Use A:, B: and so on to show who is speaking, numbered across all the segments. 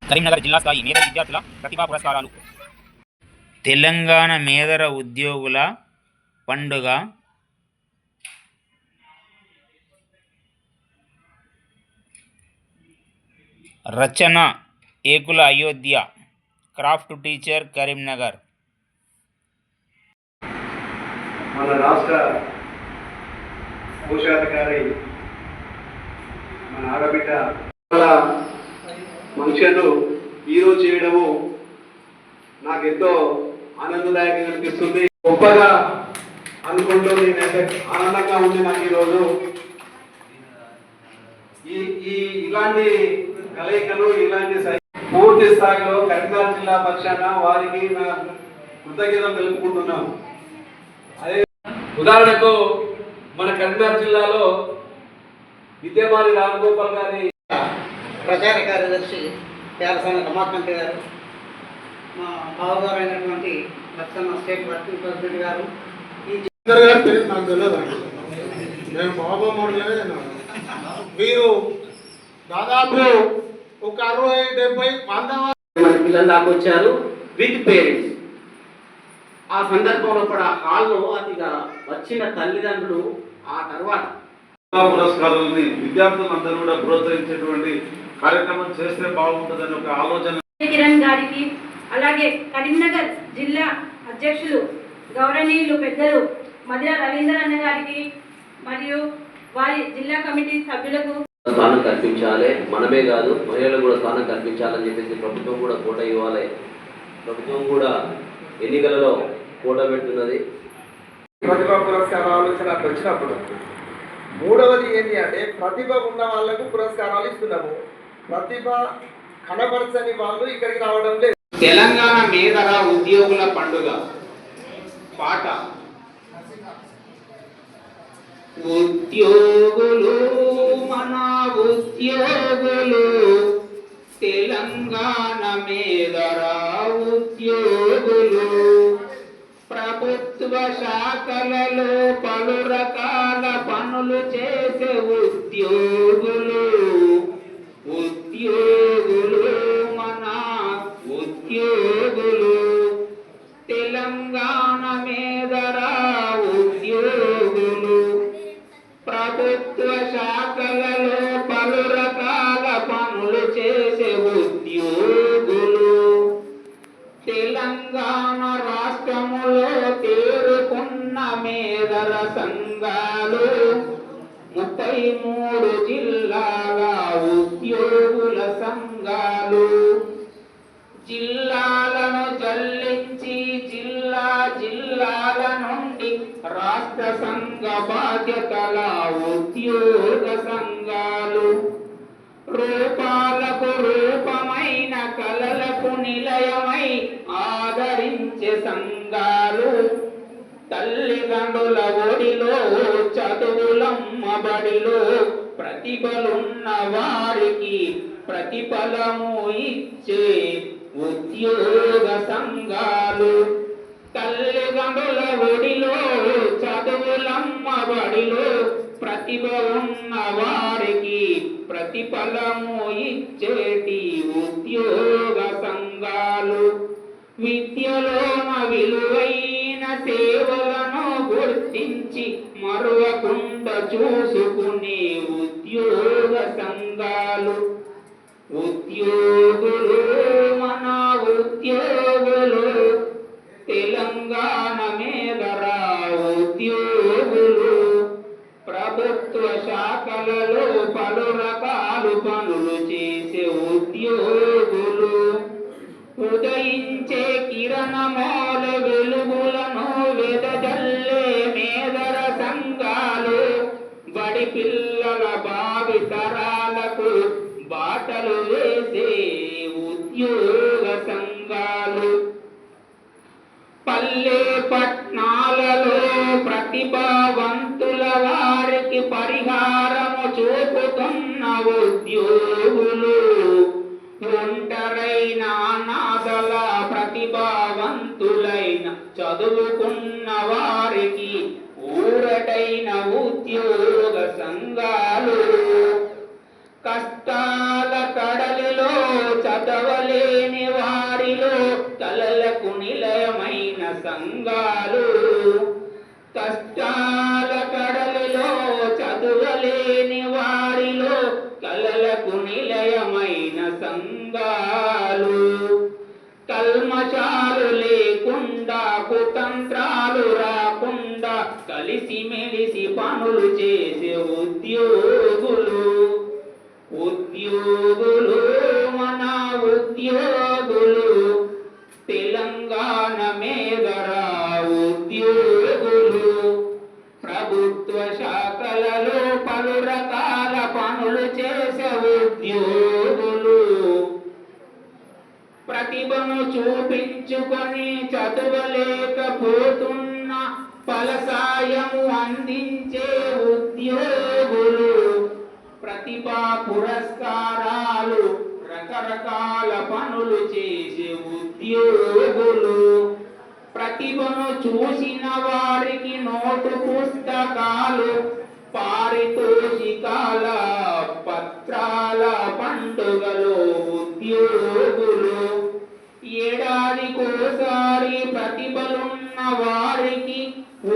A: కరీంనగర్ జిల్లా స్థాయి మేధర విద్యార్థుల ప్రతిభా పురస్కారాలు. తెలంగాణ మేధర ఉద్యోగుల పండుగ రచన ఏకుల అయోధ్య, క్రాఫ్ట్ టీచర్ కరీంనగర్.
B: మన రాష్ట్ర కోశాధికారి మన ఆడబిడ్డ ఫంక్షన్ ఈరోజు చేయడము నాకెంతో ఆనందదాయకంగా అనిపిస్తుంది. గొప్పగా అనుకుంటూ నేనైతే ఆనందంగా ఉంది నాకు ఈరోజు. ఇలాంటి కలయికలు ఇలాంటి పూర్తి స్థాయిలో కరీంనగర్ జిల్లా పక్షాన వారికి నా కృతజ్ఞతలు తెలుపుకుంటున్నాను. అదే ఉదాహరణకు మన కరీంనగర్ జిల్లాలో విద్యమాని రామగోపాల్ గారి
C: ప్రచార కార్యదర్శి పేరసాని రమాకాంత్ గారు, మా బావగారు అయినటువంటి లక్షణ స్టేట్ వర్కింగ్ ప్రెసిడెంట్ గారు,
D: నాకు తెలియదు, మేము బాబా మోడలే. మీరు దాదాపు ఒక 60-70
C: మన పిల్లలు దాకా వచ్చారు విత్ పేరెంట్స్. ఆ సందర్భంలో కూడా హాల్లో అతిగా వచ్చిన తల్లిదండ్రులు ఆ తర్వాత
B: పురస్కారాలని విద్యార్థులందరూ కూడా ప్రోత్సహించేటువంటి కార్యక్రమం చేస్తే బాగుంటుందని ఒక ఆలోచన.
E: కిరణ్ గారికి, అలాగే కరీంనగర్ జిల్లా అధ్యక్షులు గౌరవనీయులు పెద్దలు మధ్య రవీంద్ర అన్న గారికి మరియు వారి జిల్లా కమిటీ సభ్యులకు
F: స్థానం కల్పించాలి. మనమే కాదు, మహిళలు కూడా స్థానం కల్పించాలని చెప్పేసి ప్రభుత్వం కూడా కోట ఇవ్వాలి. ప్రభుత్వం కూడా ఎన్నికలలో కోట పెడుతున్నది.
D: ప్రతిభా పురస్కార ఆలోచన వచ్చినప్పుడు మూడవది ఏంటి అంటే ప్రతిభ ఉన్న వాళ్ళకు పురస్కారాలు ఇస్తున్నాము. ప్రతిభ కనబరచని వాళ్ళు ఇక్కడికి రావడం లేదు.
C: తెలంగాణ మేధర ఉద్యోగుల పండుగ పాట. ఉద్యోగులు మన ఉద్యోగులు, తెలంగాణ మేధర ఉద్యోగులు, ప్రభుత్వ శాఖలలో పలు రకాల పనులు చేసే ఉద్యోగులు. ఉద్యోగులు మన ఉద్యోగులు, తెలంగాణ మేధర ఉద్యోగులు, ప్రభుత్వ శాఖలలో పలు రకాల పనులు చేసే ఉద్యోగులు. తెలంగాణ రాష్ట్రములో తేరుకున్న మేధర సంఘాలు 33 జిల్లాల ఉద్యోగుల సంఘాలు. జిల్లాలను జల్లించి జిల్లాల నుండి రాష్ట్ర సంఘ బాధ్యతల ఉద్యోగ సంఘాలు. రూపాలకు రూపమైన కలలకు నిలయమై ఆదరించే సంఘాలు. తల్లిదండ్రుల ఒడిలో చదువులమ్మ బడిలో ప్రతిభలున్న వారికి ప్రతిఫలము ఇచ్చే ఉద్యోగ సంఘాలు. తల్లిదండ్రుల ఒడిలో చదువులమ్మ బడిలో ప్రతిభ ఉన్న వారికి ప్రతిఫలము ఇచ్చేటి ఉద్యోగ సంఘాలు. విద్యలోన విలువైన సేవలను గుర్తించి మరువకుండా చూసుకునే ఉద్యోగ సంఘాలు. ఉద్యోగులు మన ఉద్యోగులు, తెలంగాణ మేధర ఉద్యోగులు, ప్రభుత్వ శాఖలలో పలు రకాలు పనులు చేసే ఉద్యోగులు. ఉదయించే కిరణమోల వెలుగులను వెదజల్లే మేధర సంఘాలు. బడి పిల్లల భావితరాలకు బాటలు వేసే ఉద్యోగ సంఘాలు. పల్లె పట్నాలలో ప్రతిభావంతుల వారికి పరిహారము చూపుతున్న ఉద్యోగులు. ఒంటరైన అనాథల ప్రతిభావంతులైన చదువుకున్న వారికి ఊరటైన ఉద్యోగ సంఘాలు.
A: కష్టాల కడలిలో చదవలేని వారిలో కలలకు నిలయమైన సంఘాలు. కష్టాల కడలిలో చదవలేని వారిలో కలలకు నిలయమైన సంఘాలు. కల్మషాలు లేకుండా కుతంత్రాలు రాకుండా కలిసిమెలిసి పనులు చేసే ఉద్యోగులు. ఉద్యోగులు మన ఉద్యోగులు తెలంగాణ మేదరా ఉద్యోగులు. ప్రభుత్వ శాఖలలో పలు రకాల పనులు చేసే ఉద్యోగులు. ప్రతిభను చూపించుకొని చదవలేకపోతున్న ఫలసాయము అందించే ఉద్యోగులు. ప్రతిభా పురస్కారాలు రకరకాల పనులు చేసే ఉద్యోగులు. ప్రతిభను చూసిన వారికి నోటు పుస్తకాలు పారితోషికాల పత్రాల పండుగలో ఉద్యోగులు. ఏడాదికోసారి ప్రతిభలున్న వారికి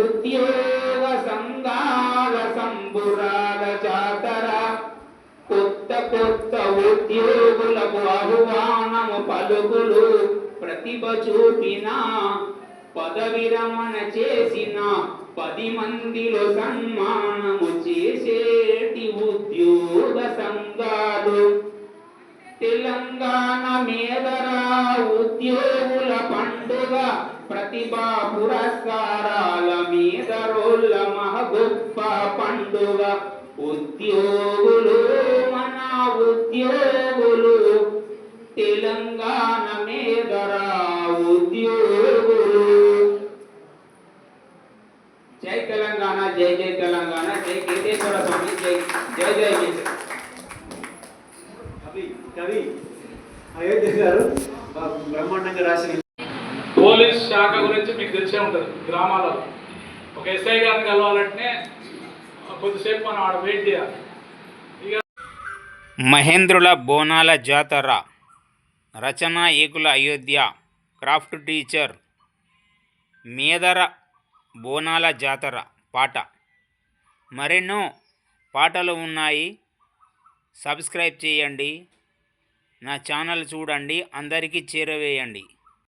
A: ఉద్యోగ సంఘాల సంబురాల జాతర. కొత్త కొత్త ఉద్యోగులకు ఆహ్వానము పలుకులు. ప్రతిభ చూపిన పదవి రమణ చేసిన 10 మందిలో సన్మానము చేసేటి ఉద్యోగ సంఘాలు. తెలంగాణ మేదరా ఉద్యోగుల పండుగ ప్రతిభా పురస్కారాల మేదరోళ్ళ మహగొప్ప పండుగ. ఉద్యోగులు మన ఉద్యోగులు తెలంగాణ మేదరా ఉద్యోగులు. జై తెలంగాణ, జై జై తెలంగాణ, జై కేతేశ్వర స్వామి, జై జై జై కేసరి.
G: కవి అయోధ్య గారు బ్రహ్మాండంగా రాసిన
H: పోలీస్ శాఖ గురించి మీకు తెలిసే ఉంటుంది. గ్రామాలలో ఒక ఎస్ఐ గారిని కలవాలంటే కొద్దిసేపు మనం ఆడ వెయిట్ చేయాలి.
A: మహేంద్రుల బోనాల జాతర. రచన ఏకుల అయోధ్య. Craft teacher. మేదర బోనాల జాతర పాట. మరెన్నో పాటలు ఉన్నాయి. సబ్స్క్రైబ్ చేయండి, నా ఛానల్ చూడండి, అందరికీ చేరవేయండి.